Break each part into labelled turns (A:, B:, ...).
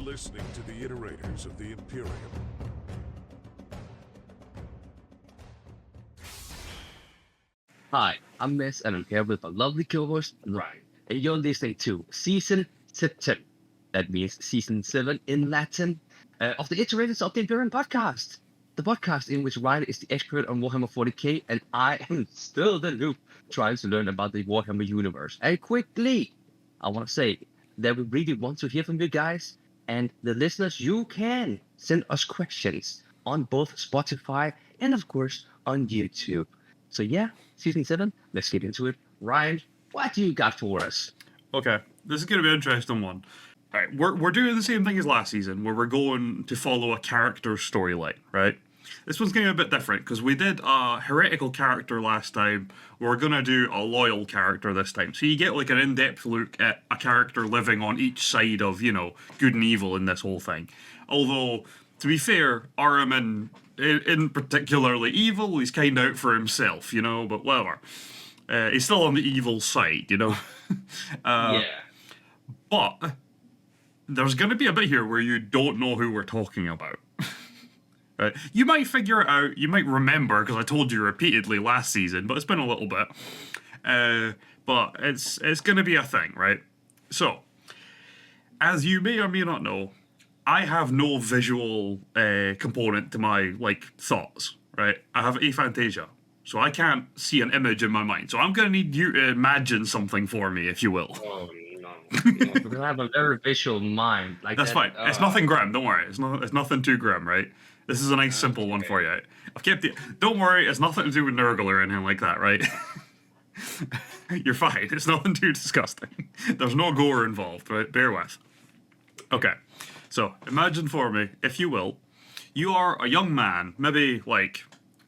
A: listening to the Iterators of the Imperium.
B: Hi, I'm MEZ, and I'm here with my lovely co-host, Ryan. And you're listening to Season 7. That means Season 7 in Latin, of the Iterators of the Imperium podcast. The podcast in which Ryan is the expert on Warhammer 40k, and I am still the noob trying to learn about the Warhammer universe. And quickly, I want to say that we really want to hear from you guys, and the listeners, you can send us questions on both Spotify and, of course, on YouTube. So yeah, Season 7, let's get into it. Ryan, what do you got for us?
C: Okay, this is going to be an interesting one. All right, we're doing the same thing as last season, where we're going to follow a character storyline, right? This one's going to be a bit different, because we did a heretical character last time. We're going to do a loyal character this time. So you get like an in-depth look at a character living on each side of, good and evil in this whole thing. Although, to be fair, Ahriman isn't particularly evil. He's kind of out for himself, but whatever. He's still on the evil side,
B: Yeah.
C: But there's going to be a bit here where you don't know who we're talking about. Right? You might figure it out, you might remember, because I told you repeatedly last season, but it's been a little bit. But it's going to be a thing, right? So, as you may or may not know, I have no visual component to my thoughts, right? I have aphantasia, so I can't see an image in my mind. So I'm going to need you to imagine something for me, if you will.
B: Oh no. Because I have a very visual mind.
C: That's fine. It's nothing grim. Don't worry. It's nothing too grim, right? This is a nice, simple one for you. I've kept it. Don't worry. It's nothing to do with Nurgle or anything like that, right? You're fine. It's nothing too disgusting. There's no gore involved, right? Bear with. Okay. So, imagine for me, if you will, you are a young man, maybe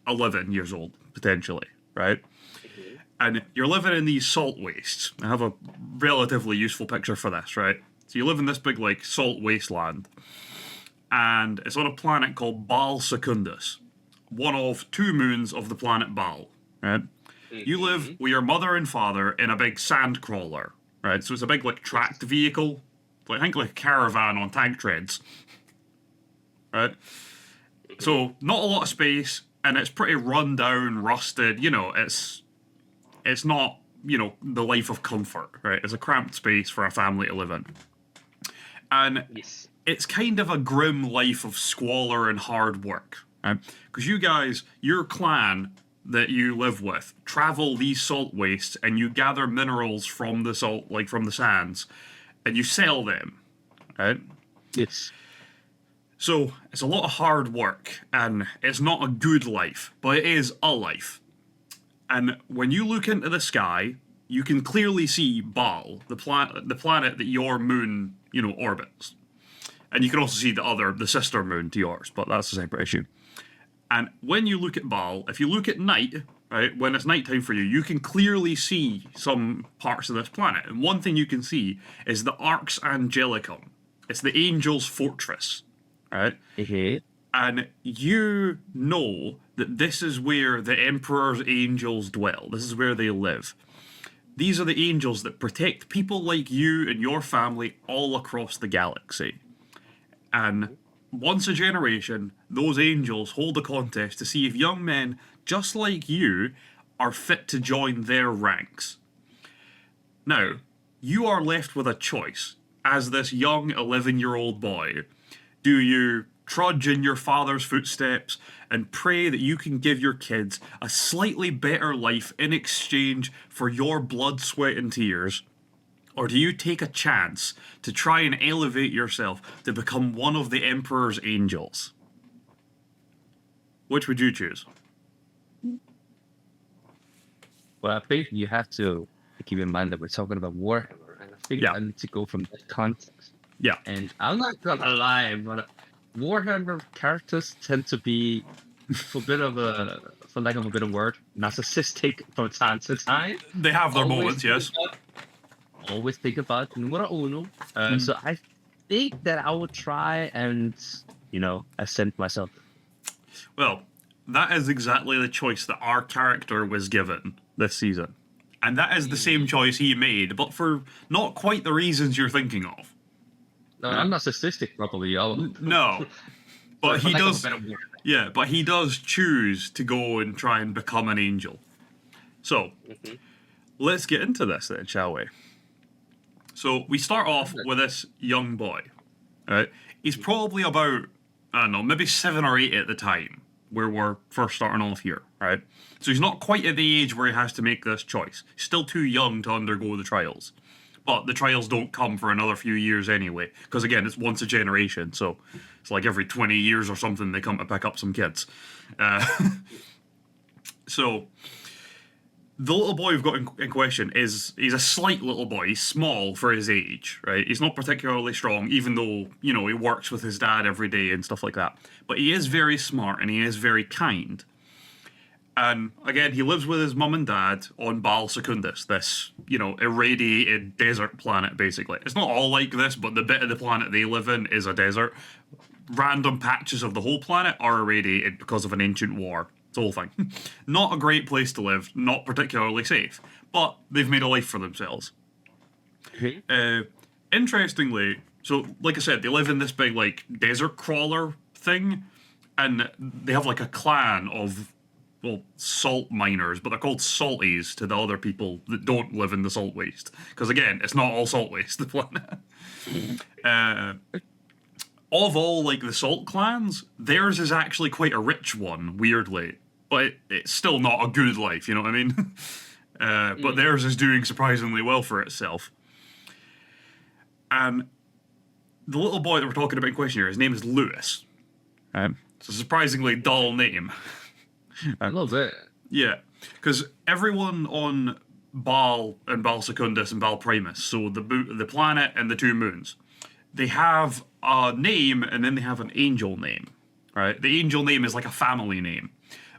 C: 11 years old, potentially, right? Mm-hmm. And you're living in these salt wastes. I have a relatively useful picture for this, right? So you live in this big, salt wasteland. And it's on a planet called Baal Secundus, one of 2 moons of the planet Baal, right? Mm-hmm. You live with your mother and father in a big sand crawler, right? So it's a big, tracked vehicle. I think a caravan on tank treads, right? So not a lot of space, and it's pretty run down, rusted. It's not the life of comfort, right? It's a cramped space for a family to live in, and it's kind of a grim life of squalor and hard work, right? Because you guys, your clan that you live with, travel these salt wastes, and you gather minerals from the salt, from the sands. And you sell them, right?
B: Yes.
C: So it's a lot of hard work, and it's not a good life, but it is a life. And when you look into the sky, you can clearly see Baal, the planet that your moon, orbits. And you can also see the sister moon to yours, but that's a separate issue. And when you look at Baal, if you look at night, right, when it's nighttime for you, you can clearly see some parts of this planet. And one thing you can see is the Arx Angelicum. It's the Angel's Fortress, right?
B: Mm-hmm.
C: And you know that this is where the Emperor's angels dwell. This is where they live. These are the angels that protect people like you and your family all across the galaxy. And once a generation, those angels hold a contest to see if young men just like you are fit to join their ranks. Now, you are left with a choice as this young 11-year-old boy. Do you trudge in your father's footsteps and pray that you can give your kids a slightly better life in exchange for your blood, sweat, and tears? Or do you take a chance to try and elevate yourself to become one of the Emperor's angels? Which would you choose?
B: Well, I think you have to keep in mind that we're talking about Warhammer, and I think I need to go from that context.
C: Yeah.
B: And I'm not gonna lie, but Warhammer characters tend to be, for lack of a better word, narcissistic from time to time.
C: They have their moments, yes.
B: Always think about numero uno. So I think that I would try and, ascend myself.
C: Well, that is exactly the choice that our character was given this season. And that is the same choice he made, but for not quite the reasons you're thinking of.
B: No, I'm not statistic properly.
C: No, but
B: For
C: he
B: lack of a
C: does.
B: better word.
C: Yeah, but he does choose to go and try and become an angel. So, let's get into this then, shall we? So, we start off with this young boy. Right? He's probably about, I don't know, maybe 7 or 8 at the time, where we're first starting off here, right? So he's not quite at the age where he has to make this choice. He's still too young to undergo the trials. But the trials don't come for another few years anyway, because again, it's once a generation, so it's like every 20 years or something they come to pick up some kids. So the little boy we've got in question he's a slight little boy. He's small for his age, right? He's not particularly strong, even though, you know, he works with his dad every day and stuff like that. But he is very smart and he is very kind. And again, he lives with his mum and dad on Baal Secundus, this, you know, irradiated desert planet, basically. It's not all like this, but the bit of the planet they live in is a desert. Random patches of the whole planet are irradiated because of an ancient war. It's the whole thing. Not a great place to live, not particularly safe, but they've made a life for themselves. Interestingly, so like I said, they live in this big, like, desert crawler thing, and they have, like, a clan of, well, salt miners, but they're called salties to the other people that don't live in the salt waste. Because again, it's not all salt waste, the planet. Of all, like, the salt clans, theirs is actually quite a rich one, weirdly. But it's still not a good life, you know what I mean? But theirs is doing surprisingly well for itself. And the little boy that we're talking about in question here, his name is Lewis. It's a surprisingly dull name.
B: I love it.
C: Yeah, because everyone on Baal and Baal Secundus and Baal Primus, so the planet and the 2 moons, they have a name and then they have an angel name, right? The angel name is like a family name,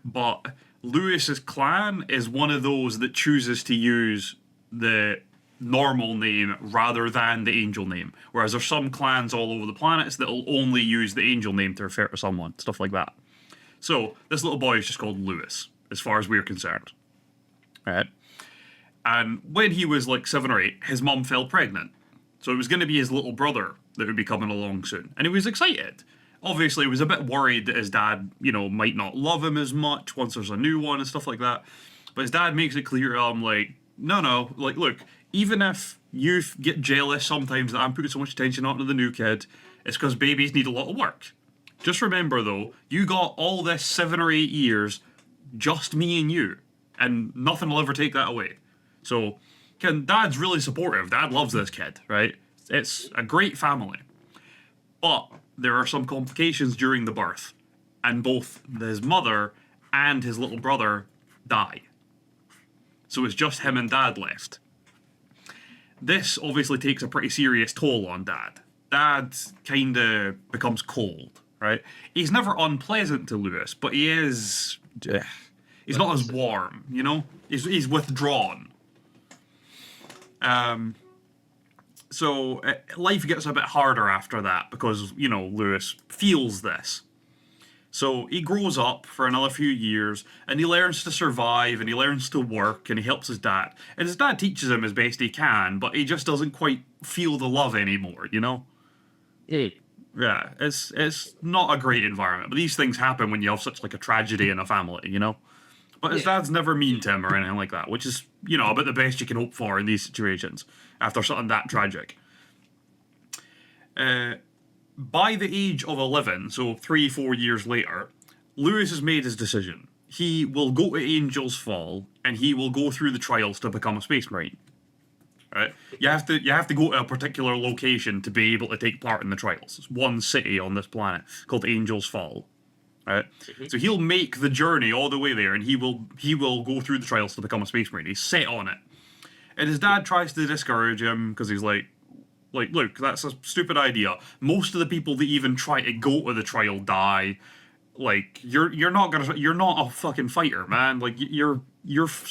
C: but Lewis's clan is one of those that chooses to use the normal name rather than the angel name, whereas there's some clans all over the planets that'll only use the angel name to refer to someone, stuff like that. So, this little boy is just called Lewis, as far as we're concerned. Right? And when he was like 7 or 8, his mum fell pregnant. So it was going to be his little brother that would be coming along soon. And he was excited. Obviously, he was a bit worried that his dad, you know, might not love him as much once there's a new one and stuff like that. But his dad makes it clear to him, like, no, like, look, even if you get jealous sometimes that I'm putting so much attention onto the new kid, it's because babies need a lot of work. Just remember, though, you got all this 7 or 8 years, just me and you, and nothing will ever take that away. So, Dad's really supportive. Dad loves this kid, right? It's a great family. But there are some complications during the birth, and both his mother and his little brother die. So it's just him and Dad left. This obviously takes a pretty serious toll on Dad. Dad kind of becomes cold. Right? He's never unpleasant to Lewis, but he is... he's not as warm, you know? He's withdrawn. So life gets a bit harder after that because, you know, Lewis feels this. So he grows up for another few years and he learns to survive and he learns to work and he helps his dad. And his dad teaches him as best he can, but he just doesn't quite feel the love anymore, you know? Yeah, it's not a great environment, but these things happen when you have such like a tragedy in a family, you know? But his dad's never mean to him or anything like that, which is, you know, about the best you can hope for in these situations after something that tragic. By the age of 11, so 3-4 years later, Lewis has made his decision. He will go to Angel's Fall and he will go through the trials to become a Space Marine. Right? You have to go to a particular location to be able to take part in the trials. It's one city on this planet called Angel's Fall. Right? So he'll make the journey all the way there, and he will go through the trials to become a Space Marine. He's set on it. And his dad tries to discourage him because he's like, look, that's a stupid idea. Most of the people that even try to go to the trial die. Like, you're not a fucking fighter, man. Like, you're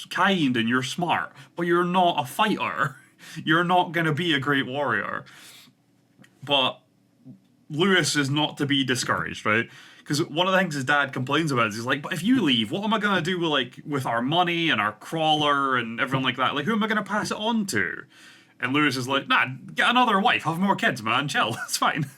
C: kind and you're smart, but you're not a fighter. You're not going to be a great warrior. But Lewis is not to be discouraged, right? Because one of the things his dad complains about is he's like, but if you leave, what am I going to do with our money and our crawler and everything like that? Like, who am I going to pass it on to? And Lewis is like, nah, get another wife, have more kids, man, chill, it's fine.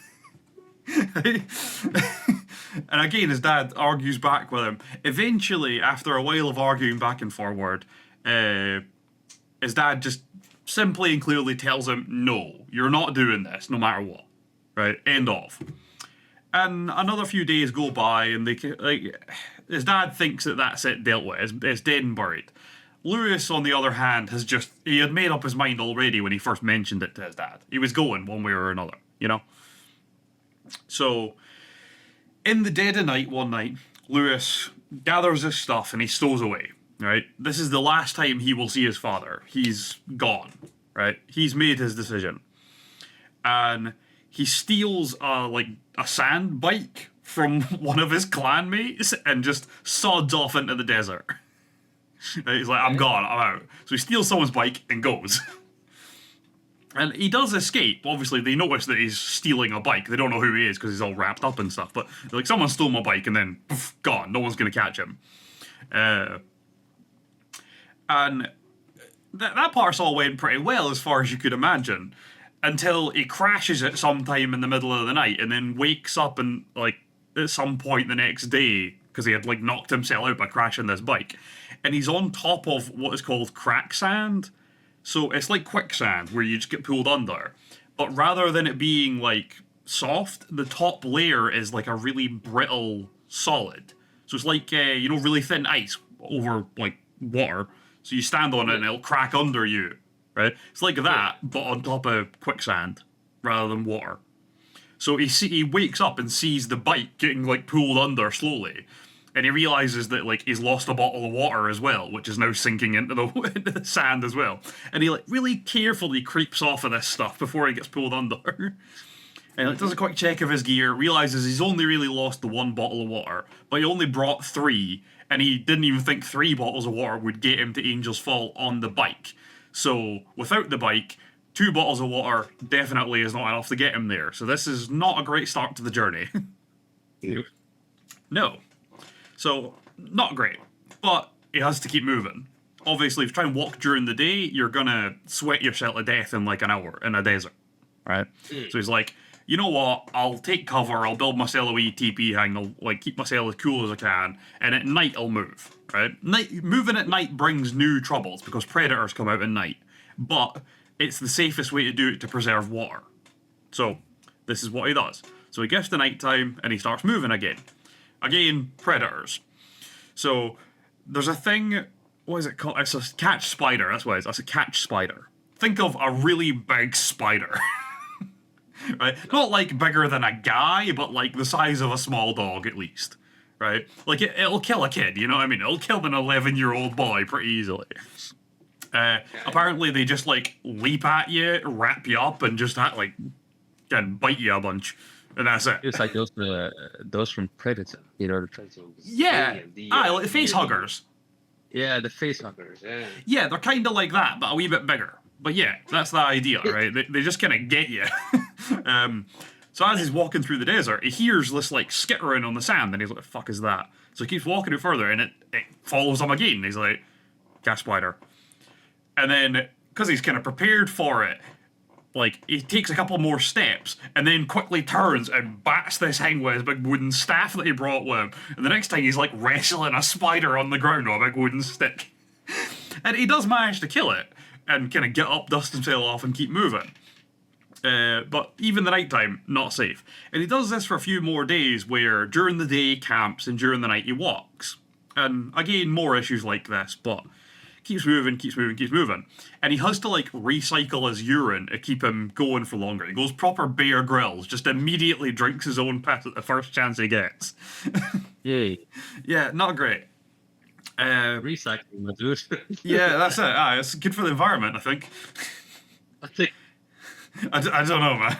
C: And again, his dad argues back with him. Eventually, after a while of arguing back and forward, his dad just simply and clearly tells him, no, you're not doing this, no matter what. Right? End of. And another few days go by, and his dad thinks that that's it, dealt with. It's dead and buried. Lewis, on the other hand, he had made up his mind already when he first mentioned it to his dad. He was going one way or another, you know? So, in the dead of night, one night, Lewis gathers his stuff and he stows away, right? This is the last time he will see his father. He's gone, right? He's made his decision. And he steals a sand bike from one of his clanmates and just sods off into the desert. He's like, I'm gone, I'm out. So he steals someone's bike and goes. And he does escape. Obviously, they notice that he's stealing a bike. They don't know who he is because he's all wrapped up and stuff. But like, someone stole my bike and then poof, gone. No one's going to catch him. And that part's all went pretty well as far as you could imagine, until he crashes it sometime in the middle of the night and then wakes up and like at some point the next day because he had like knocked himself out by crashing this bike, and he's on top of what is called crack sand. So it's like quicksand where you just get pulled under. But rather than it being like soft, the top layer is like a really brittle solid. So it's like, really thin ice over like water. So you stand on it and it'll crack under you, right? It's like that, but on top of quicksand rather than water. So he wakes up and sees the bike getting like pulled under slowly. And he realizes that like he's lost a bottle of water as well, which is now sinking into the sand as well. And he like really carefully creeps off of this stuff before he gets pulled under. And like, does a quick check of his gear, realizes he's only really lost the one bottle of water, but he only brought 3, and he didn't even think 3 bottles of water would get him to Angel's Fall on the bike. So without the bike, 2 bottles of water definitely is not enough to get him there. So this is not a great start to the journey. No. So, not great, but he has to keep moving. Obviously, if you try and walk during the day, you're gonna sweat yourself to death in like an hour in a desert, right? So he's like, you know what, I'll take cover, I'll build myself a wee TP hang, I'll like keep myself as cool as I can, and at night I'll move, right? Moving at night brings new troubles, because predators come out at night, but it's the safest way to do it to preserve water. So, this is what he does. So he gets to nighttime, and he starts moving again. Again, predators. So, there's a thing, what is it called? It's a catch spider, that's what it is. That's a catch spider. Think of a really big spider. Right? Not like bigger than a guy, but like the size of a small dog at least. Right? Like, it'll kill a kid, you know what I mean? It'll kill an 11-year-old boy pretty easily. Apparently, they just like leap at you, wrap you up, and just like, and bite you a bunch. And that's it.
B: It's like those from Predator, the Transylvanian.
C: Yeah, like face huggers.
B: Yeah, the face huggers. Yeah.
C: Yeah, they're kind of like that, but a wee bit bigger. But yeah, that's the idea, right? They just kind of get you. So as he's walking through the desert, he hears this like skittering on the sand, and he's like, "The fuck is that?" So he keeps walking it further, and it follows him again. He's like, "Gas spider," and then because he's kind of prepared for it. Like, he takes a couple more steps and then quickly turns and bats this thing with his big wooden staff that he brought with him. And the next thing he's like wrestling a spider on the ground with a big wooden stick. And he does manage to kill it and kind of get up, dust himself off, and keep moving. But even the nighttime, not safe. And he does this for a few more days where during the day he camps and during the night he walks. And again, more issues like this, but keeps moving. And he has to like recycle his urine to keep him going for longer. He goes proper Bear Grylls, just immediately drinks his own piss at the first chance he gets.
B: Yay.
C: Yeah, not great.
B: Recycling, my dude.
C: Yeah, that's it. It's good for the environment, I think. I don't know, man.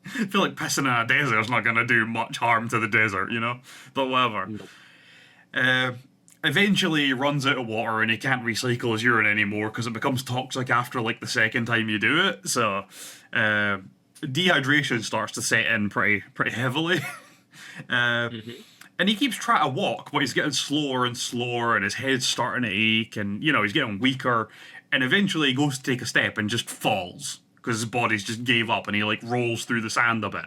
C: I feel like pissing in a desert is not going to do much harm to the desert, you know? But whatever. Eventually he runs out of water and he can't recycle his urine anymore because it becomes toxic after like the second time you do it. So dehydration starts to set in pretty heavily. And he keeps trying to walk, but he's getting slower and slower, and his head's starting to ache, and you know he's getting weaker. and eventually he goes to take a step and just falls because his body's just gave up, and he like rolls through the sand a bit.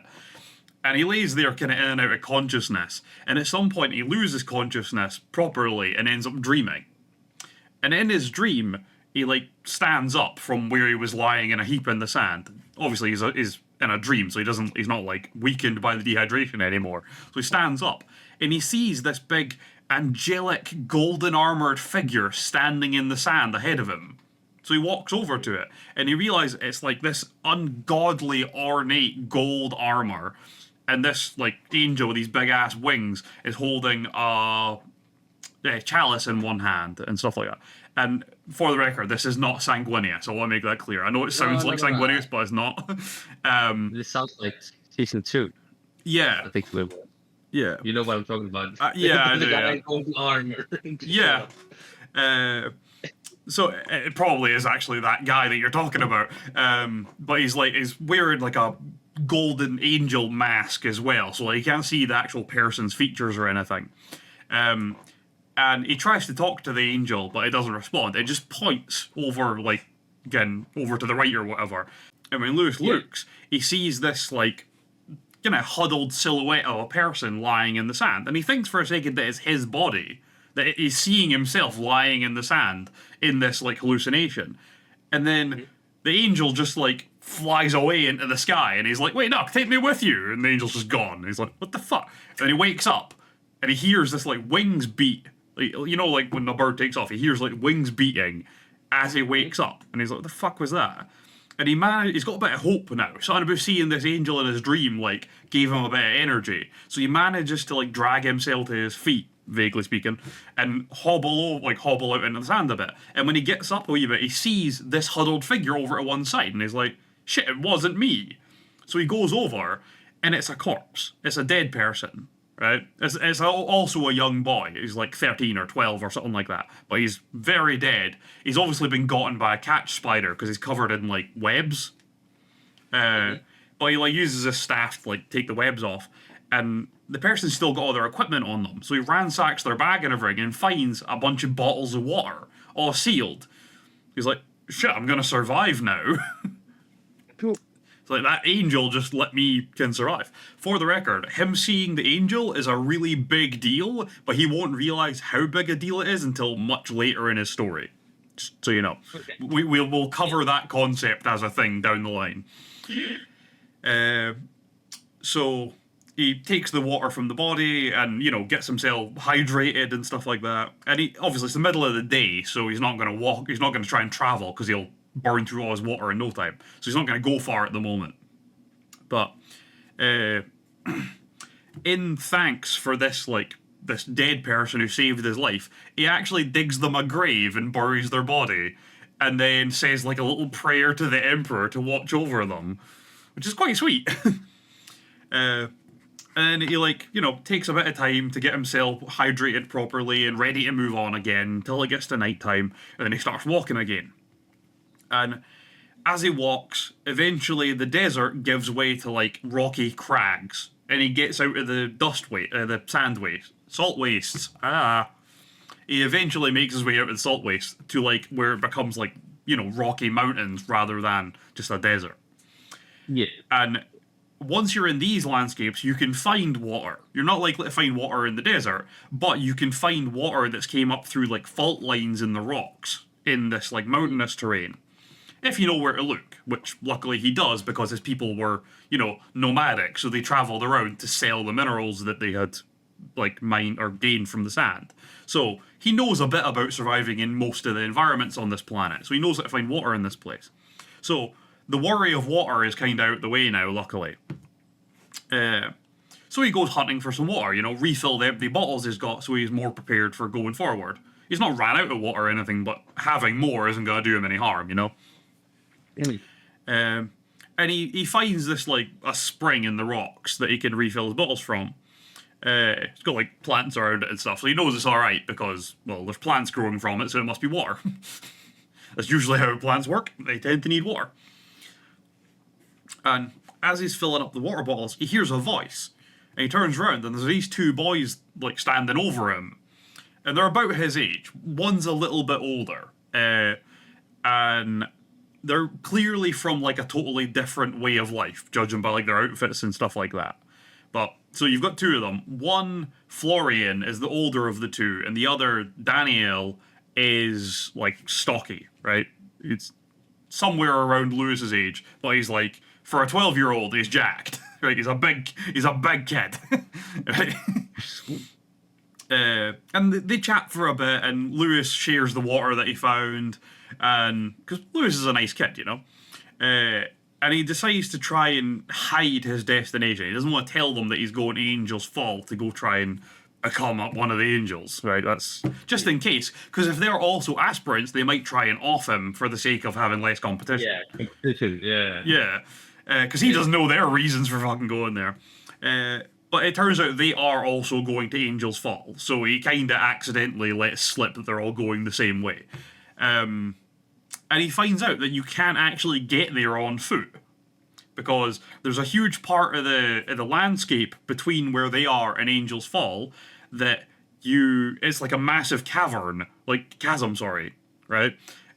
C: And he lays there kind of in and out of consciousness. And at some point he loses consciousness properly and ends up dreaming. And in his dream, he like stands up from where he was lying in a heap in the sand. Obviously he's in a dream, so he's not like weakened by the dehydration anymore. So he stands up and he sees this big angelic golden armored figure standing in the sand ahead of him. So he walks over to it and he realizes it's like this ungodly ornate gold armor. And this like angel with these big ass wings is holding a chalice in one hand and stuff like that. And for the record, this is not Sanguinius. I want to make that clear. I know it sounds like Sanguinius, but it's not.
B: This sounds like season 2.
C: Yeah.
B: I think, Lou.
C: Yeah.
B: You know what I'm talking about.
C: Yeah, I do,
B: The guy
C: yeah.
B: in golden armor.
C: Yeah. So it probably is actually that guy that you're talking about. But he's wearing like a golden angel mask as well, so like, you can't see the actual person's features or anything. And he tries to talk to the angel, but it doesn't respond. It just points over, like, again, over to the right or whatever. And when Lewis looks, he sees this, like, kind of huddled silhouette of a person lying in the sand. And he thinks for a second that it's his body, that he's seeing himself lying in the sand in this, like, hallucination. And then the angel just, like, flies away into the sky, and he's like, wait, no, take me with you. And the angel's just gone. And he's like, what the fuck? And he wakes up, and he hears this, like, wings beat. Like, you know, like, when the bird takes off, he hears, like, wings beating as he wakes up. And he's like, what the fuck was that? And he's got a bit of hope now. Something about seeing this angel in his dream, like, gave him a bit of energy. So he manages to, like, drag himself to his feet, vaguely speaking, and hobble out into the sand a bit. And when he gets up a wee bit, he sees this huddled figure over to one side, and he's like, shit, it wasn't me. So he goes over, and it's a corpse. It's a dead person, right? It's also a young boy. He's like 13 or 12 or something like that. But he's very dead. He's obviously been gotten by a catch spider because he's covered in, like, webs. But he, like, uses his staff to, like, take the webs off. And the person's still got all their equipment on them. So he ransacks their bag and everything and finds a bunch of bottles of water, all sealed. He's like, shit, I'm going to survive now.
B: Cool.
C: It's like, that angel just can survive. For the record, him seeing the angel is a really big deal, but he won't realize how big a deal it is until much later in his story. Just so you know.
B: Okay.
C: We'll cover that concept as a thing down the line. So he takes the water from the body and, you know, gets himself hydrated and stuff like that. And obviously it's the middle of the day, so he's not going to walk, he's not going to try and travel because he'll burn through all his water in no time. So he's not going to go far at the moment. But in thanks for this, like, this dead person who saved his life, he actually digs them a grave and buries their body, and then says, like, a little prayer to the Emperor to watch over them, which is quite sweet. And he, like, you know, takes a bit of time to get himself hydrated properly and ready to move on again until it gets to night time, and then he starts walking again. And as he walks, eventually the desert gives way to, like, rocky crags, and he gets out of the the sand waste, salt wastes. He eventually makes his way out of the salt waste to, like, where it becomes, like, you know, rocky mountains rather than just a desert.
B: Yeah.
C: And once you're in these landscapes, you can find water. You're not likely to find water in the desert, but you can find water that's came up through, like, fault lines in the rocks in this, like, mountainous terrain. If you know where to look, which luckily he does because his people were, you know, nomadic, so they travelled around to sell the minerals that they had, like, mined or gained from the sand. So he knows a bit about surviving in most of the environments on this planet, so he knows how to find water in this place. So the worry of water is kind of out the way now, luckily. So he goes hunting for some water, you know, refill the empty bottles he's got so he's more prepared for going forward. He's not ran out of water or anything, but having more isn't going to do him any harm, you know? And he finds this, like, a spring in the rocks that he can refill his bottles from. It's got, like, plants around it and stuff, so he knows it's alright because, well, there's plants growing from it, so it must be water. That's usually how plants work. They tend to need water. And as he's filling up the water bottles, he hears a voice. And he turns around, and there's these two boys, like, standing over him. And they're about his age. One's a little bit older. and they're clearly from like a totally different way of life, judging by like their outfits and stuff like that. But so you've got two of them. One, Florian, is the older of the two, and the other, Daniel, is like stocky, right? It's somewhere around Lewis's age, but he's like, for a 12-year-old, he's jacked. Right? He's a big kid. Right? And they chat for a bit, and Lewis shares the water that he found, and because Lewis is a nice kid, you know. And he decides to try and hide his destination. He doesn't want to tell them that he's going to Angel's Fall to go try and become one of the angels, right? That's just in case, because if they're also aspirants, they might try and off him for the sake of having less competition.
B: Yeah, competition, yeah.
C: Yeah, because he doesn't know their reasons for fucking going there. But it turns out they are also going to Angel's Fall, so he kind of accidentally lets slip that they're all going the same way. And he finds out that you can't actually get there on foot, because there's a huge part of the landscape between where they are and Angel's Fall that it's like a massive chasm, sorry, right?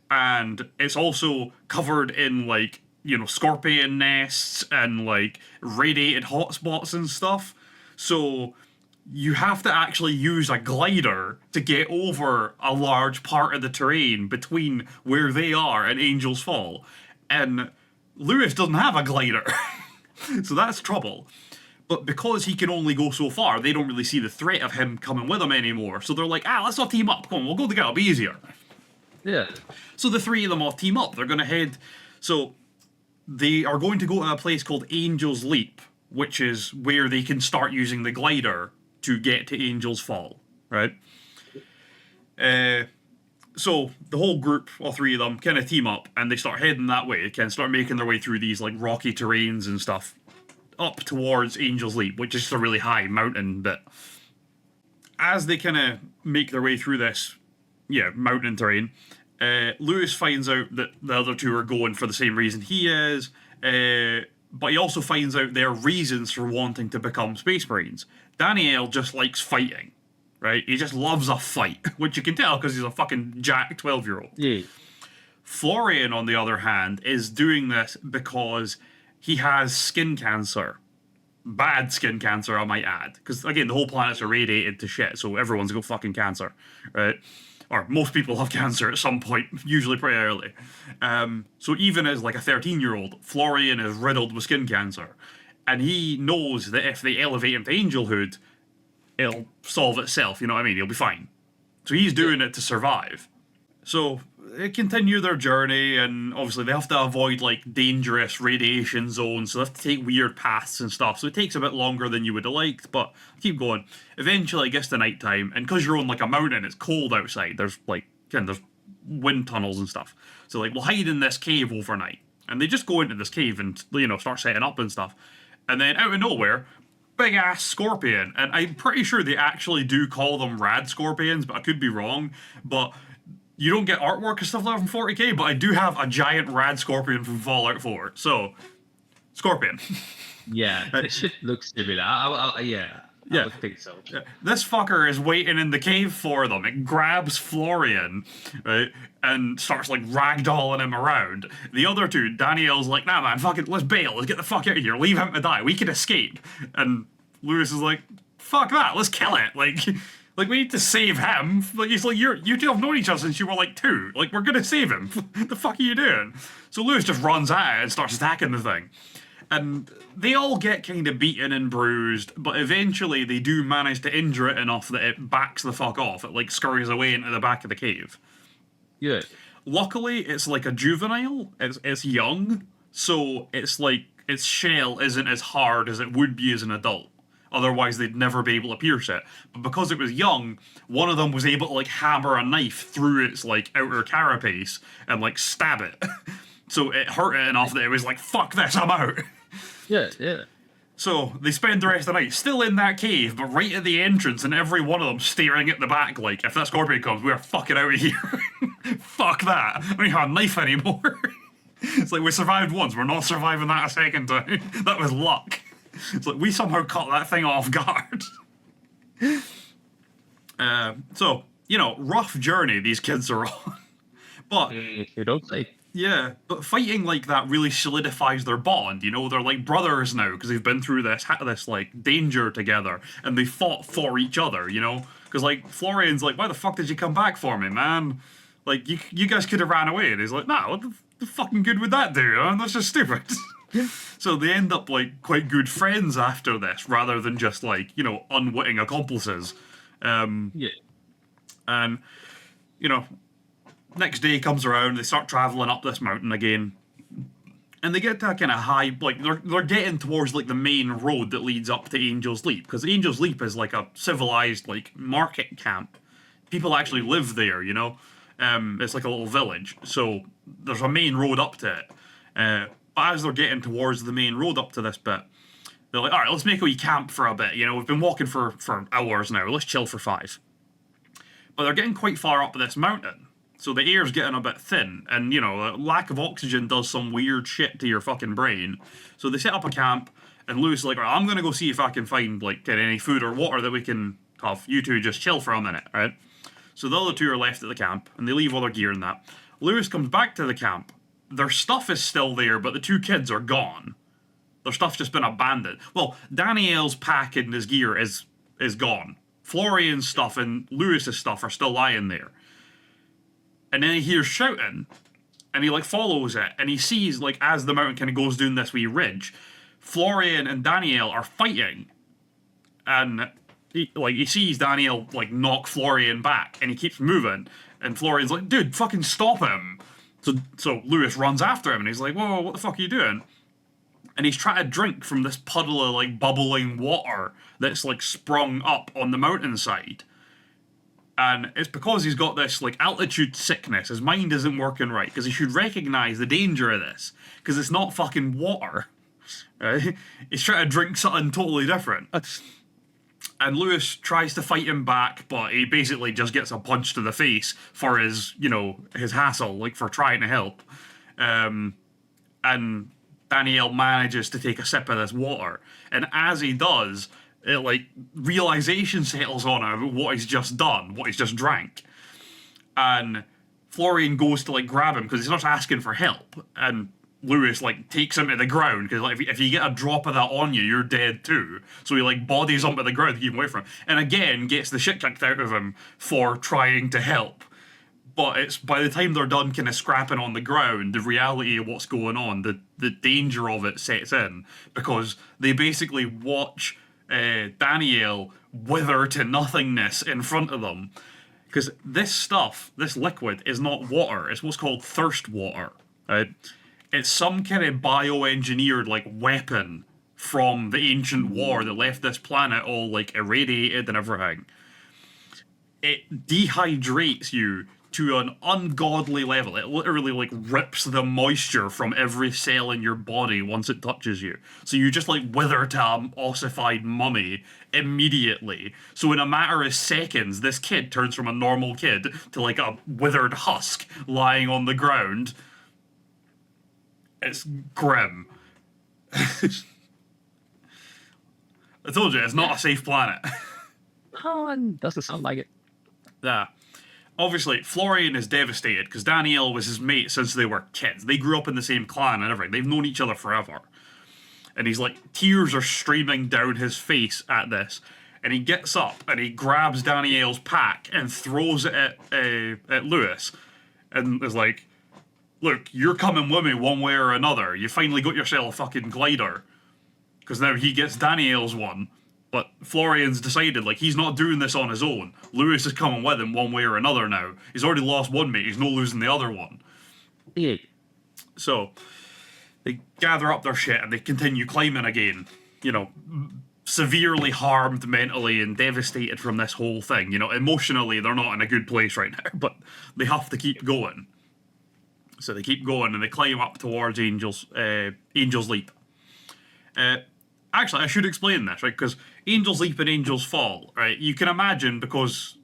C: And it's also covered in like, you know, scorpion nests and like radiated hotspots and stuff. So you have to actually use a glider to get over a large part of the terrain between where they are and Angel's Fall. And Lewis doesn't have a glider. So that's trouble. But because he can only go so far, they don't really see the threat of him coming with them anymore. So they're like, let's all team up. Come on, we'll go together. It'll be easier.
B: Yeah.
C: So the three of them all team up. They're going to head... So they are going to go to a place called Angel's Leap, which is where they can start using the glider to get to Angel's Fall, right? So the whole group, all three of them, kind of team up, and they start heading that way. They can start making their way through these like rocky terrains and stuff, up towards Angel's Leap, which is just a really high mountain bit. As they kind of make their way through this, mountain terrain, Lewis finds out that the other two are going for the same reason he is, but he also finds out their reasons for wanting to become Space Marines. Daniel just likes fighting, right? He just loves a fight, which you can tell because he's a fucking jack 12-year-old.
B: Yeah.
C: Florian, on the other hand, is doing this because he has skin cancer. Bad skin cancer, I might add. Because, again, the whole planet's irradiated to shit, so everyone's got fucking cancer, right? Or most people have cancer at some point, usually pretty early. So even as like a 13-year-old, Florian is riddled with skin cancer. And he knows that if they elevate him to angelhood, it'll solve itself, you know what I mean? He'll be fine. So he's doing it to survive. So they continue their journey, and obviously they have to avoid like dangerous radiation zones, so they have to take weird paths and stuff. So it takes a bit longer than you would have liked, but keep going. Eventually it gets to nighttime, and because you're on like a mountain, it's cold outside. There's like there's wind tunnels and stuff. So like, we'll hide in this cave overnight. And they just go into this cave and, you know, start setting up and stuff. And then out of nowhere, big ass scorpion. And I'm pretty sure they actually do call them rad scorpions, but I could be wrong. But you don't get artwork and stuff like that from 40k, but I do have a giant rad scorpion from Fallout 4. So, scorpion.
B: Yeah, it should look similar. Yeah. I would think so.
C: This fucker is waiting in the cave for them. It grabs Florian, right, and starts like ragdolling him around. The other two, Daniel's like, nah man, fuck it, let's bail, let's get the fuck out of here, leave him to die, we can escape. And Lewis is like, fuck that, let's kill it. Like we need to save him. Like he's like, you two have known each other since you were like 2. Like we're gonna save him. The fuck are you doing? So Lewis just runs at it and starts attacking the thing. And they all get kind of beaten and bruised, but eventually they do manage to injure it enough that it backs the fuck off. It like scurries away into the back of the cave.
B: Yeah.
C: Luckily, it's like a juvenile. It's young, so it's like its shell isn't as hard as it would be as an adult. Otherwise, they'd never be able to pierce it. But because it was young, one of them was able to like hammer a knife through its like outer carapace and like stab it. So it hurt it enough that it was like, fuck this, I'm out.
B: Yeah.
C: So they spend the rest of the night still in that cave, but right at the entrance, and every one of them staring at the back like, if that scorpion comes, we're fucking out of here. Fuck that. I don't have a knife anymore. It's like, we survived once, we're not surviving that a second time. That was luck. It's like, we somehow caught that thing off guard. So, you know, rough journey these kids are on. But
B: You don't say.
C: yeah, but fighting like that really solidifies their bond. You know, they're like brothers now because they've been through this like danger together, and they fought for each other. You know, because like Florian's like, why the fuck did you come back for me, man? Like you guys could have ran away, and he's like, nah, what the fucking good would that do? Huh? That's just stupid. So they end up like quite good friends after this, rather than just like unwitting accomplices.
B: Yeah.
C: And next day comes around, they start traveling up this mountain again, and they get to a kind of high, like they're getting towards like the main road that leads up to Angel's Leap, because Angel's Leap is like a civilized like market camp. People actually live there, it's like a little village, so there's a main road up to it. But as they're getting towards the main road up to this bit, they're like, all right, let's make a wee camp for a bit. We've been walking for hours now, let's chill for 5. But they're getting quite far up this mountain, so the air's getting a bit thin, and lack of oxygen does some weird shit to your fucking brain. So they set up a camp, and Lewis is like, right, I'm gonna go see if I can find like any food or water that we can have. You two just chill for a minute, right? So the other two are left at the camp, and they leave all their gear and that. Lewis comes back to the camp. Their stuff is still there, but the 2 kids are gone. Their stuff's just been abandoned. Well, Daniel's pack and his gear is gone. Florian's stuff and Lewis's stuff are still lying there. And then he hears shouting, and he like follows it, and he sees like as the mountain kind of goes down this wee ridge, Florian and Daniel are fighting, and he sees Daniel like knock Florian back, and he keeps moving, and Florian's like, dude, fucking stop him. So Lewis runs after him, and he's like, whoa, what the fuck are you doing? And he's trying to drink from this puddle of like bubbling water that's like sprung up on the mountainside. And it's because he's got this like altitude sickness. His mind isn't working right, because he should recognize the danger of this, because it's not fucking water. Right? He's trying to drink something totally different. And Lewis tries to fight him back, but he basically just gets a punch to the face for his hassle, like for trying to help. And Daniel manages to take a sip of this water, and as he does, it like realization settles on him about what he's just done, what he's just drank, and Florian goes to like grab him because he's not asking for help, and Lewis like takes him to the ground because like if you get a drop of that on you, you're dead too. So he like bodies him to the ground to keep him away from him, and again gets the shit kicked out of him for trying to help. But it's by the time they're done kind of scrapping on the ground, the reality of what's going on, the danger of it sets in, because they basically watch Daniel wither to nothingness in front of them. Because this stuff, this liquid, is not water. It's what's called thirst water. Right? It's some kind of bioengineered like weapon from the ancient war that left this planet all like irradiated and everything. It dehydrates you to an ungodly level. It literally like rips the moisture from every cell in your body once it touches you. So you just like wither to an ossified mummy immediately. So in a matter of seconds, this kid turns from a normal kid to like a withered husk lying on the ground. It's grim. I told you, it's not a safe planet.
B: Oh, doesn't sound like it.
C: Yeah. Obviously, Florian is devastated because Daniel was his mate since they were kids. They grew up in the same clan and everything. They've known each other forever. And he's like, tears are streaming down his face at this. And he gets up and he grabs Daniel's pack and throws it at Lewis. And is like, look, you're coming with me one way or another. You finally got yourself a fucking glider. Because now he gets Daniel's one. But Florian's decided, like, he's not doing this on his own. Lewis is coming with him one way or another now. He's already lost one mate. He's not losing the other one.
B: Yeah.
C: So, they gather up their shit and they continue climbing again. Severely harmed mentally and devastated from this whole thing. Emotionally, they're not in a good place right now. But they have to keep going. So they keep going and they climb up towards Angel's Leap. Actually, I should explain this, right? Because Angel's Leap and Angel's Fall, right? You can imagine, because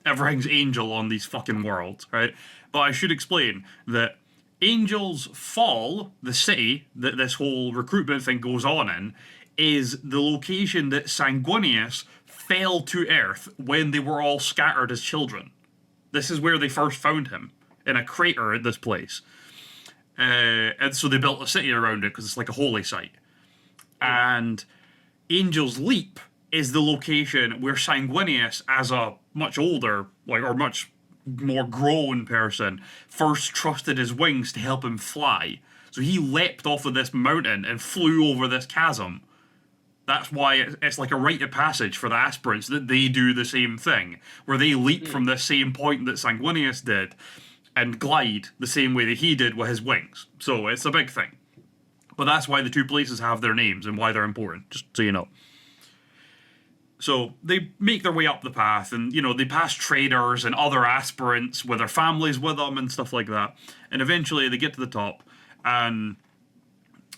C: everything's angel on these fucking worlds, right? But I should explain that Angel's Fall, the city that this whole recruitment thing goes on in, is the location that Sanguinius fell to Earth when they were all scattered as children. This is where they first found him, in a crater at this place. And so they built a city around it because it's like a holy site. And Angel's Leap is the location where Sanguinius, as a much older, or much more grown person, first trusted his wings to help him fly. So he leapt off of this mountain and flew over this chasm. That's why it's like a rite of passage for the aspirants that they do the same thing, where they leap from the same point that Sanguinius did and glide the same way that he did with his wings. So it's a big thing. But that's why the two places have their names and why they're important, just so you know. So they make their way up the path and, they pass traders and other aspirants with their families with them and stuff like that. And eventually they get to the top and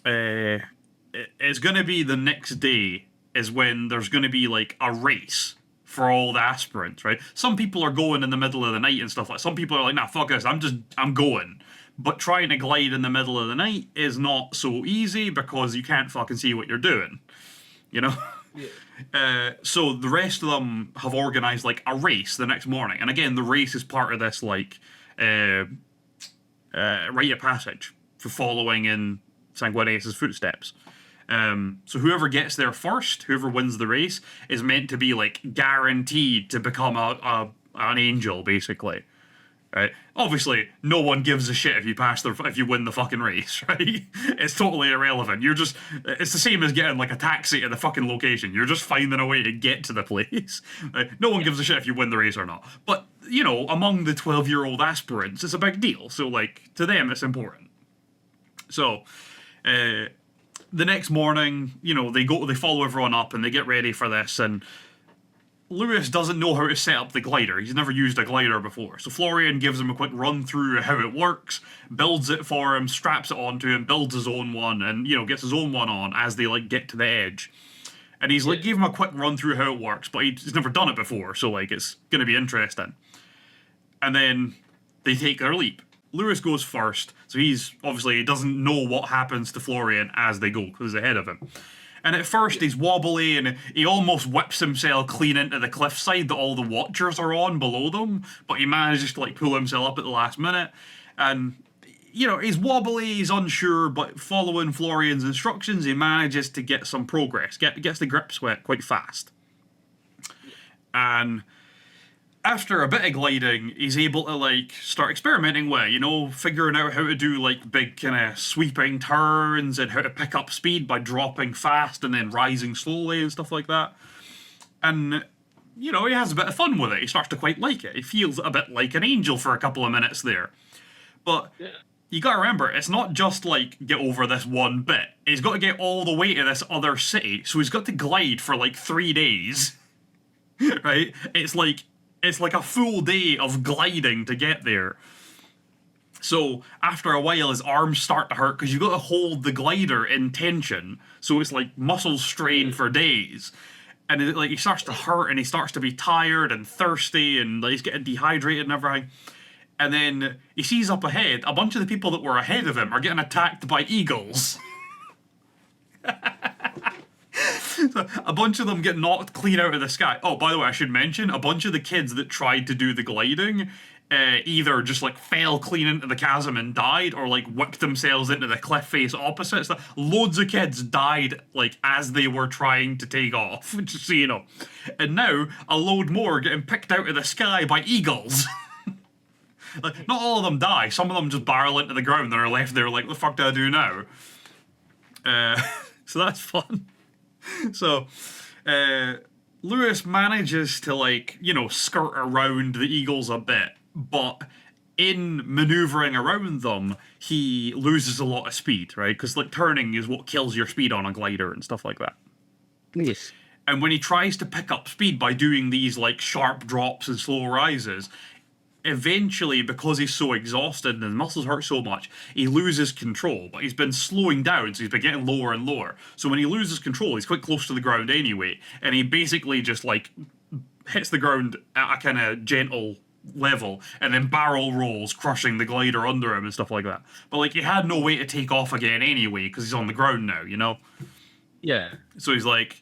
C: it's going to be the next day is when there's going to be like a race for all the aspirants, right? Some people are going in the middle of the night and stuff like that. Some people are like, nah, fuck this, I'm going. But trying to glide in the middle of the night is not so easy because you can't fucking see what you're doing, Yeah. So the rest of them have organised like a race the next morning. And again, the race is part of this like rite of passage for following in Sanguinius' footsteps. So whoever gets there first, whoever wins the race, is meant to be like guaranteed to become an angel, basically. Right? Obviously, no one gives a shit if you win the fucking race, right? It's totally irrelevant. It's the same as getting like a taxi to the fucking location. You're just finding a way to get to the place. Right? No one gives a shit if you win the race or not. But, among the 12-year-old aspirants, it's a big deal. So, like, to them, it's important. So, the next morning, they follow everyone up and they get ready for this, and Lewis doesn't know how to set up the glider. He's never used a glider before. So Florian gives him a quick run through how it works, builds it for him, straps it onto him, builds his own one, and, gets his own one on as they, like, get to the edge. And he's, like, gave him a quick run through how it works, but he's never done it before, so, like, it's going to be interesting. And then they take their leap. Lewis goes first, so he doesn't know what happens to Florian as they go, because he's ahead of him. And at first he's wobbly and he almost whips himself clean into the cliffside that all the watchers are on below them, but he manages to like pull himself up at the last minute. And, he's wobbly, he's unsure, but following Florian's instructions, he manages to get some progress, gets the grip sweat quite fast. And after a bit of gliding, he's able to, like, start experimenting with, figuring out how to do, like, big kind of sweeping turns and how to pick up speed by dropping fast and then rising slowly and stuff like that. And, he has a bit of fun with it. He starts to quite like it. He feels a bit like an angel for a couple of minutes there. But you gotta remember, it's not just, like, get over this one bit. He's got to get all the way to this other city, so he's got to glide for, like, 3 days. Right? It's like a full day of gliding to get there. So after a while, his arms start to hurt because you've got to hold the glider in tension. So it's like muscle strain for days. And he starts to hurt and he starts to be tired and thirsty and he's getting dehydrated and everything. And then he sees up ahead, a bunch of the people that were ahead of him are getting attacked by eagles. So a bunch of them get knocked clean out of the sky. Oh, by the way, I should mention, a bunch of the kids that tried to do the gliding either just, like, fell clean into the chasm and died, or, like, whipped themselves into the cliff face opposite. So loads of kids died, like, as they were trying to take off, just so you know. And now, a load more getting picked out of the sky by eagles. Like, not all of them die. Some of them just barrel into the ground and are left there like, what the fuck do I do now? So that's fun. So, Lewis manages to, like, skirt around the eagles a bit, but in maneuvering around them, he loses a lot of speed, right? Because, like, turning is what kills your speed on a glider and stuff like that.
B: Yes.
C: And when he tries to pick up speed by doing these, like, sharp drops and slow rises, eventually, because he's so exhausted and his muscles hurt so much, he loses control. But he's been slowing down, so he's been getting lower and lower. So when he loses control, he's quite close to the ground anyway, and he basically just, like, hits the ground at a kind of gentle level, and then barrel rolls, crushing the glider under him and stuff like that. But, like, he had no way to take off again anyway, because he's on the ground now,
B: Yeah.
C: So he's like,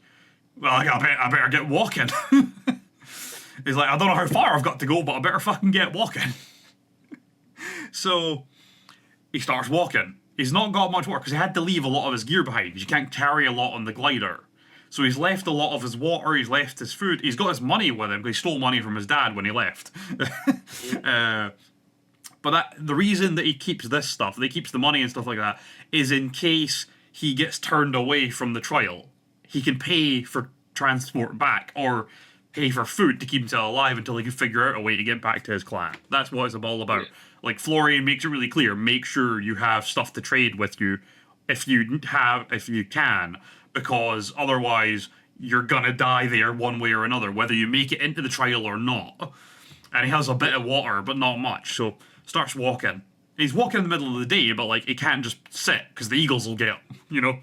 C: well, I better get walking. He's like, I don't know how far I've got to go, but I better fucking get walking. So he starts walking. He's not got much work because he had to leave a lot of his gear behind because you can't carry a lot on the glider. So he's left a lot of his water, he's left his food, he's got his money with him because he stole money from his dad when he left. But the reason that he keeps this stuff, that he keeps the money and stuff like that, is in case he gets turned away from the trial. He can pay for transport back or pay for food to keep himself alive until he can figure out a way to get back to his clan. That's what it's all about. Yeah. Like Florian makes it really clear, make sure you have stuff to trade with you if you can, because otherwise you're gonna die there one way or another, whether you make it into the trial or not. And he has a bit of water, but not much, so starts walking. He's walking in the middle of the day, but like he can't just sit because the eagles will get him, you know.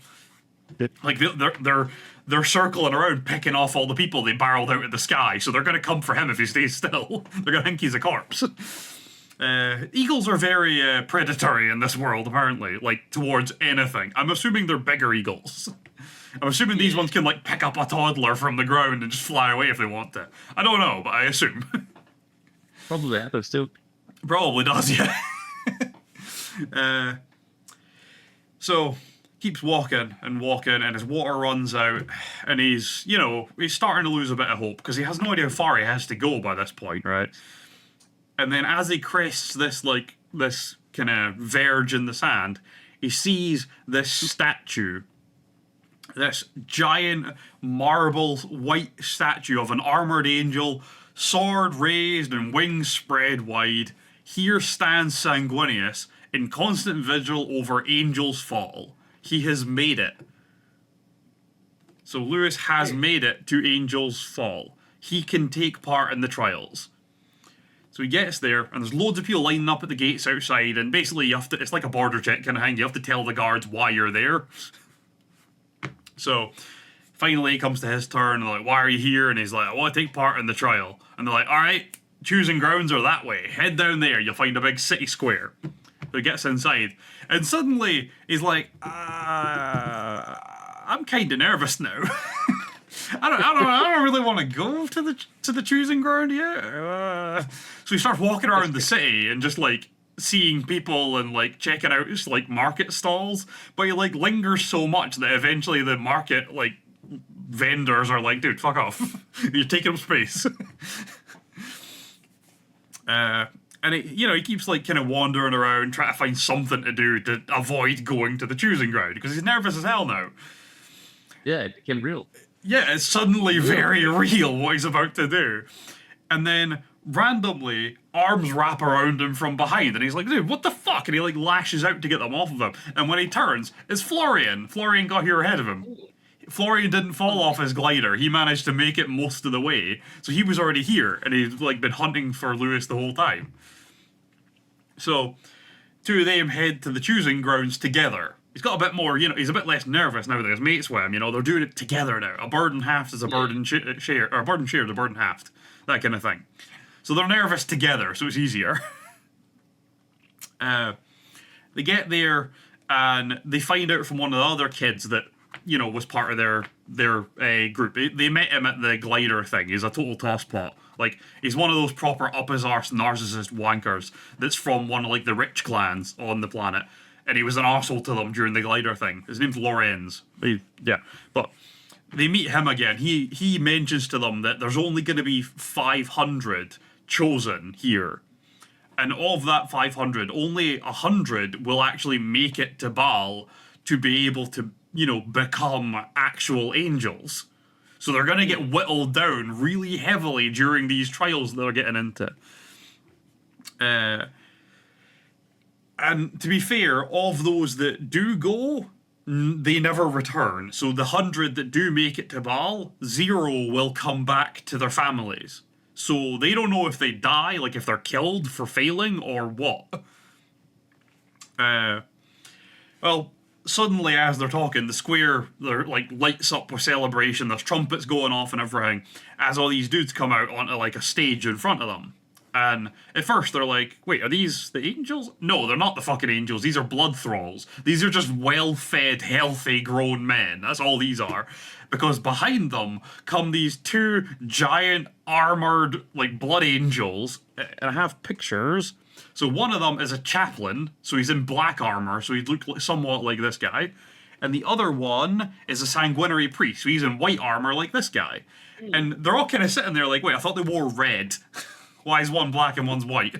C: Like they're circling around, picking off all the people they barreled out of the sky, so they're gonna come for him if he stays still. They're gonna think he's a corpse. Eagles are very predatory in this world, apparently, like towards anything. I'm assuming they're bigger eagles. I'm assuming these ones can like pick up a toddler from the ground and just fly away if they want to. I don't know, but I assume.
B: Probably happens too.
C: Probably does, yeah. So keeps walking, and his water runs out, and he's starting to lose a bit of hope because he has no idea how far he has to go by this point, right? And then as he crests this kind of verge in the sand, he sees this statue, this giant marble white statue of an armored angel, sword raised and wings spread wide. Here stands Sanguinius in constant vigil over Angel's fall. He has made it. So Lewis has made it to Angel's fall. He can take part in the trials. So he gets there, and there's loads of people lining up at the gates outside, and basically it's like a border check kind of thing. You have to tell the guards why you're there. So finally it comes to his turn, and they're like, why are you here? And he's like, I want to take part in the trial. And they're like, alright, choosing grounds are that way. Head down there, you'll find a big city square. So he gets inside, and suddenly he's like, I'm kind of nervous now. I don't really want to go to the choosing ground yet. So he starts walking around the city and just like seeing people and like checking out just like market stalls, but he like lingers so much that eventually the market like vendors are like, dude, fuck off. You're taking up space. And he keeps like kind of wandering around trying to find something to do to avoid going to the choosing ground because he's nervous as hell now.
B: Yeah, it became real.
C: Yeah, it's suddenly very real what he's about to do. And then randomly arms wrap around him from behind and he's like, dude, what the fuck? And he like lashes out to get them off of him. And when he turns, it's Florian. Florian got here ahead of him. Florian didn't fall off his glider. He managed to make it most of the way. So he was already here and he'd like been hunting for Lewis the whole time. So two of them head to the choosing grounds together. He's got a bit more, he's a bit less nervous now that his mates with him, they're doing it together now. A bird and halved is a bird and share, or a bird and shared, a bird and halved. That kind of thing. So they're nervous together, so it's easier. They get there, and they find out from one of the other kids that, was part of their group. They met him at the glider thing. He's a total tosspot. Like, he's one of those proper up-his-arse narcissist wankers that's from one of, like, the rich clans on the planet. And he was an arsehole to them during the glider thing. His name's Lorenz. But they meet him again. He mentions to them that there's only going to be 500 chosen here. And of that 500, only 100 will actually make it to Baal to be able to, become actual angels. So they're going to get whittled down really heavily during these trials they're getting into. And to be fair, of those that do go, they never return. So the 100 that do make it to Baal, 0 will come back to their families. So they don't know if they die, like if they're killed for failing or what. Well, suddenly as they're talking, the square like lights up with celebration. There's trumpets going off and everything as all these dudes come out onto like a stage in front of them. And at first they're like, wait, are these the angels? No, they're not the fucking angels. These are blood thralls. These are just well-fed, healthy, grown men. That's all these are. Because behind them come these two giant armored, like, blood angels. And I have pictures. So one of them is a chaplain, so he's in black armor, so he looked somewhat like this guy. And the other one is a sanguinary priest, so he's in white armor like this guy. And they're all kind of sitting there like, wait, I thought they wore red. Why is one black and one's white?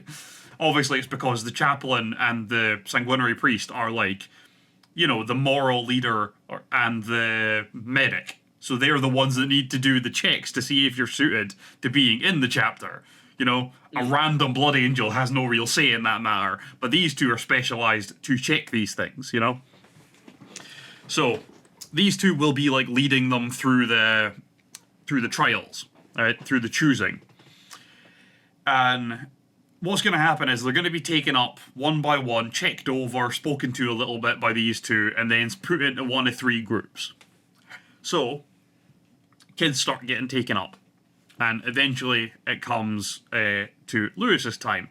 C: Obviously, it's because the chaplain and the sanguinary priest are like, you know, the moral leader and the medic. So they're the ones that need to do the checks to see if you're suited to being in the chapter. You know, a random blood angel has no real say in that matter, but these two are specialized to check these things, you know? So these two will be like leading them through the trials, right? Through the choosing. And what's going to happen is they're going to be taken up one by one, checked over, spoken to a little bit by these two, and then put into one of three groups. So kids start getting taken up. And eventually it comes to Lewis's time.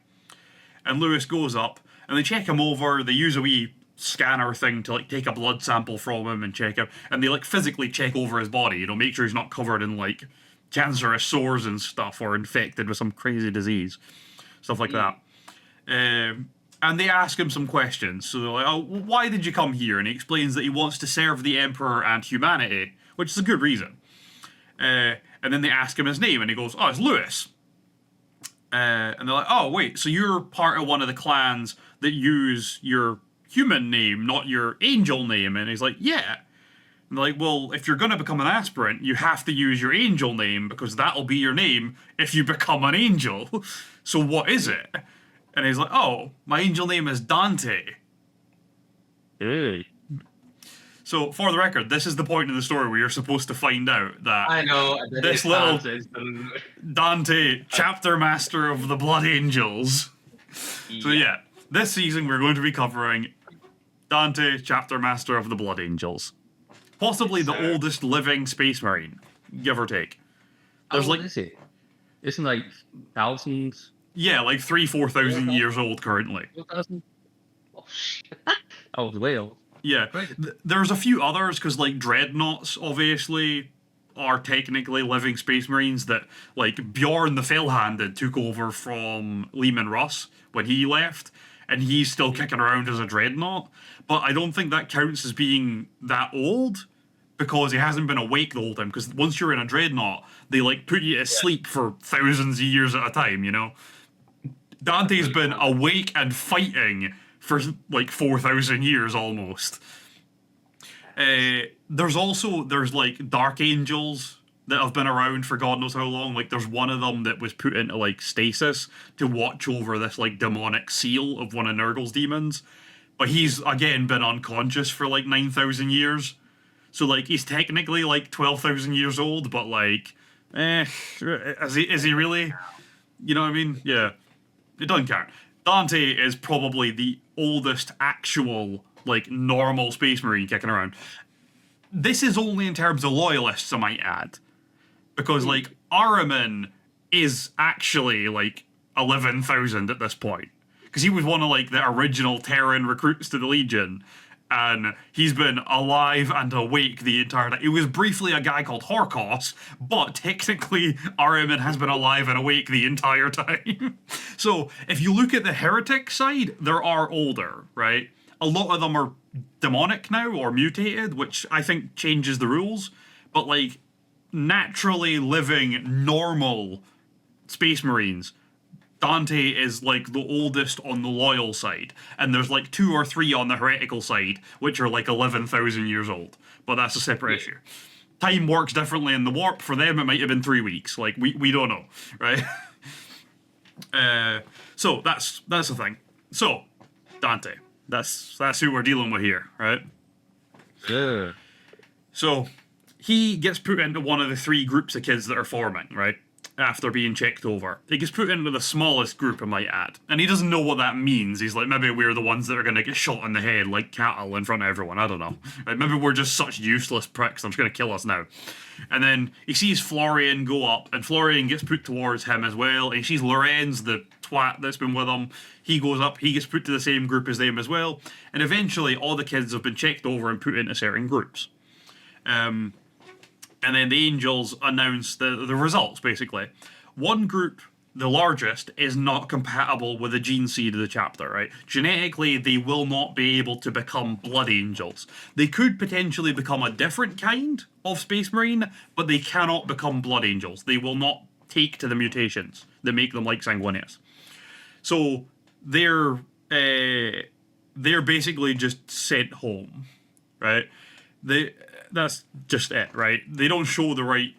C: And Lewis goes up, and they check him over, they use a wee scanner thing to like take a blood sample from him and check him, and they like physically check over his body, you know, make sure he's not covered in like cancerous sores and stuff, or infected with some crazy disease, stuff like that. And they ask him some questions. So they're like, oh, why did you come here? And he explains that he wants to serve the Emperor and humanity, which is a good reason. And then they ask him his name, and he goes, oh, it's Lewis. And they're like, oh, wait, so you're part of one of the clans that use your human name, not your angel name? And he's like, yeah. And they're like, well, if you're going to become an aspirant, you have to use your angel name, because that'll be your name if you become an angel. So what is it? And he's like, oh, my angel name is Dante.
B: Hey.
C: So, for the record, this is the point in the story where you're supposed to find out that
B: I know
C: this little Dante, chapter master of the Blood Angels. So yeah, this season we're going to be covering Dante, chapter master of the Blood Angels. Possibly the oldest living space marine, give or take.
B: There's like, is it? Isn't like thousands?
C: Yeah, like 4,000 years old currently.
B: 4,000? Oh shit! I was way old.
C: Yeah, there's a few others, because like dreadnoughts obviously are technically living space marines that, like, Bjorn the Fell-Handed took over from Lehman Russ when he left, and he's still kicking around as a dreadnought, but I don't think that counts as being that old, because he hasn't been awake the whole time, because once you're in a dreadnought, they like put you to sleep for thousands of years at a time, you know? Dante's been awake and fighting for like 4,000 years almost. There's like dark angels that have been around for God knows how long. Like there's one of them that was put into like stasis to watch over this like demonic seal of one of Nurgle's demons, but he's again been unconscious for like 9,000 years. So like he's technically like 12,000 years old, but like, is he really? You know what I mean? Yeah, it doesn't count. Dante is probably the oldest actual, like, normal space marine kicking around. This is only in terms of loyalists, I might add. Because, like, Ahriman is actually, like, 11,000 at this point. Because he was one of, like, the original Terran recruits to the Legion. And he's been alive and awake the entire time. It was briefly a guy called Horkos, but technically Ahriman has been alive and awake the entire time. So if you look at the heretic side, there are older, right? A lot of them are demonic now or mutated, which I think changes the rules. But like naturally living normal space marines, Dante is like the oldest on the loyal side, and there's like 2 or 3 on the heretical side, which are like 11,000 years old. But that's a separate issue. Time works differently in the warp. For them, it might have been 3 weeks. Like we don't know, right? So that's the thing. So Dante, that's who we're dealing with here, right?
B: Yeah.
C: So he gets put into one of the 3 groups of kids that are forming, right? After being checked over. He gets put into the smallest group, I might add. And he doesn't know what that means. He's like, maybe we're the ones that are going to get shot in the head like cattle in front of everyone. I don't know. Right? Maybe we're just such useless pricks. They're just going to kill us now. And then he sees Florian go up, and Florian gets put towards him as well. And he sees Lorenz, the twat that's been with him. He goes up. He gets put to the same group as them as well. And eventually, all the kids have been checked over and put into certain groups. And then the angels announce the results, basically. One group the largest, is not compatible with the gene seed of the chapter, right? Genetically, they will not be able to become Blood Angels. They could potentially become a different kind of Space Marine, but they cannot become Blood Angels. They will not take to the mutations that make them like Sanguinius. So they're basically just sent home, right? That's just it, right? They don't show the right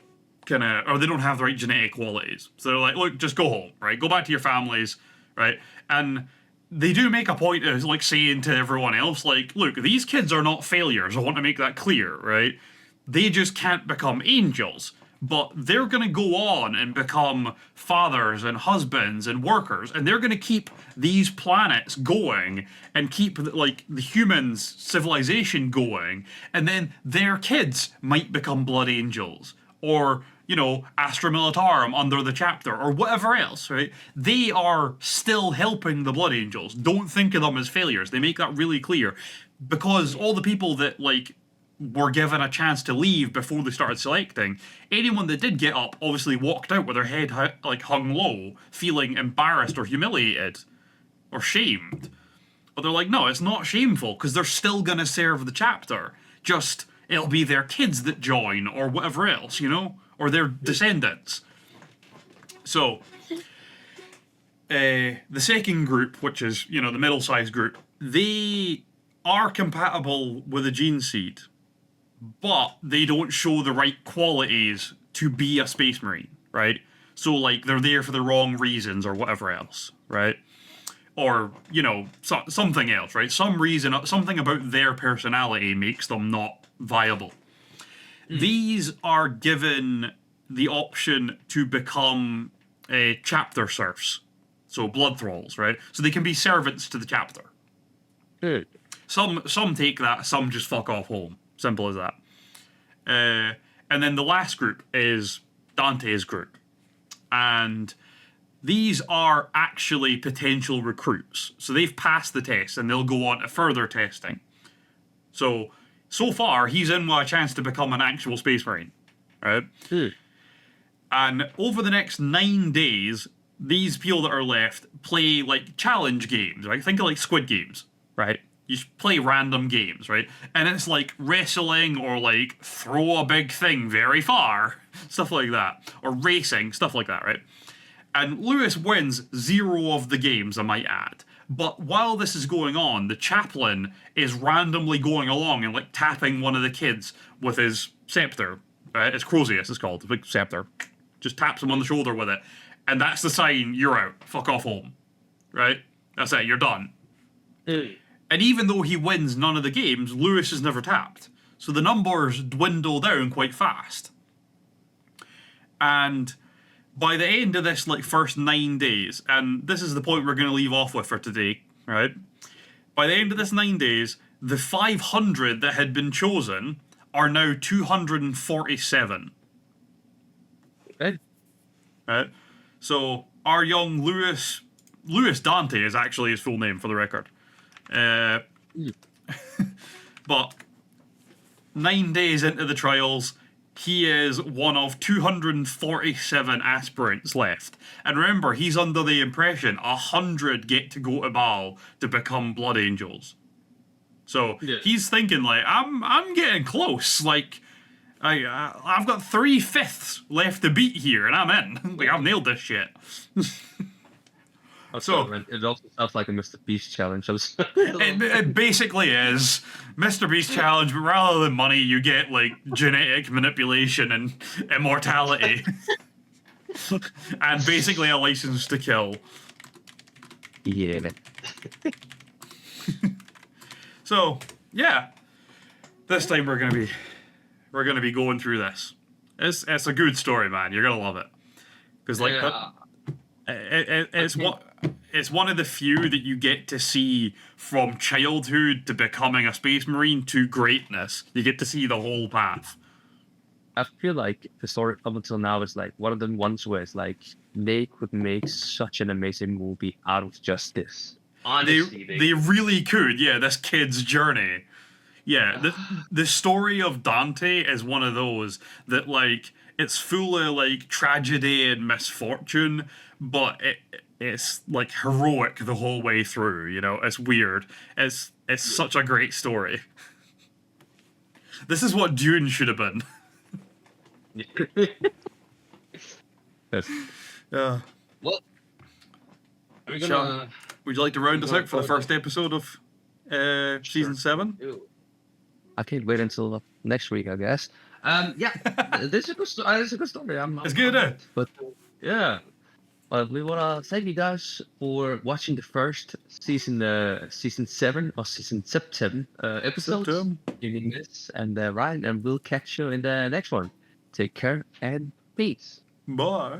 C: or they don't have the right genetic qualities. So they're like, look, just go home, right? Go back to your families, right? And they do make a point of like saying to everyone else, like, look, these kids are not failures. I want to make that clear, right? They just can't become angels. But they're going to go on and become fathers and husbands and workers, and they're going to keep these planets going and keep like the humans' civilization going, and then their kids might become Blood Angels or, you know, Astra Militarum under the chapter or whatever else, right? They are still helping the Blood Angels. Don't think of them as failures. They make that really clear, because all the people that like were given a chance to leave before they started selecting, anyone that did get up obviously walked out with their head like hung low, feeling embarrassed or humiliated or shamed. But they're like, no, it's not shameful, because they're still going to serve the chapter. Just, it'll be their kids that join or whatever else, you know? Or their descendants. So, the second group, which is, you know, the middle-sized group, they are compatible with a gene seed, but they don't show the right qualities to be a Space Marine, right? So, like, they're there for the wrong reasons or whatever else, right? Or, you know, something else, right? Some reason, something about their personality makes them not viable. These are given the option to become chapter serfs, so blood thralls, right? So they can be servants to the chapter. Some take that, some just fuck off home. Simple as that. And then the last group is Dante's group. And these are actually potential recruits. So they've passed the test and they'll go on to further testing. So far, he's in with a chance to become an actual Space Marine. Right? And over the next 9 days, these people that are left play like challenge games, right? Think of like Squid Games, right? You play random games, right? And it's like wrestling or like throw a big thing very far, stuff like that. Or racing, stuff like that, right? And Lewis wins 0 of the games, I might add. But while this is going on, the chaplain is randomly going along and like tapping one of the kids with his scepter. It's Crozius, it's called, the big scepter. Just taps him on the shoulder with it. And that's the sign, you're out. Fuck off home. Right? That's it, you're done. And even though he wins none of the games, Lewis is never tapped. So the numbers dwindle down quite fast. And by the end of this like first 9 days, and this is the point we're going to leave off with for today, right? By the end of this 9 days, the 500 that had been chosen are now 247.
B: Okay.
C: Right? So our young Lewis Dante is actually his full name for the record. But 9 days into the trials, he is one of 247 aspirants left. And remember, he's under the impression 100 get to go to Baal to become Blood Angels. So he's thinking like, I'm getting close. Like, I've got 3/5 left to beat here, and I'm in. Like, I've nailed this shit.
B: So it also sounds like a Mr. Beast challenge.
C: It basically is Mr. Beast challenge, but rather than money, you get like genetic manipulation and immortality, and basically a license to kill.
B: Yeah.
C: So yeah, this time we're gonna be going through this. It's a good story, man. You're gonna love it, because like it's one of the few that you get to see from childhood to becoming a Space Marine to greatness. You get to see the whole path.
B: I feel like the story up until now is like one of the ones where it's like they could make such an amazing movie out of just this. Honestly,
C: they really could. Yeah, this kid's journey. Yeah, the story of Dante is one of those that, like, it's full of like tragedy and misfortune, but it's like heroic the whole way through. You know, it's weird. It's such a great story. This is what Dune should have been.
B: Yes.
C: Yeah.
B: Well, we're
C: Sean, would you like to round us out for the first episode of season 7?
B: I can't wait until next week, I guess. Yeah, this is a good story. It's a good story.
C: It's good, eh?
B: But yeah, but we wanna thank you guys for watching the first season 7 or season 7 episodes. Union MEZ and Ryan, and we'll catch you in the next one. Take care and peace.
C: Bye.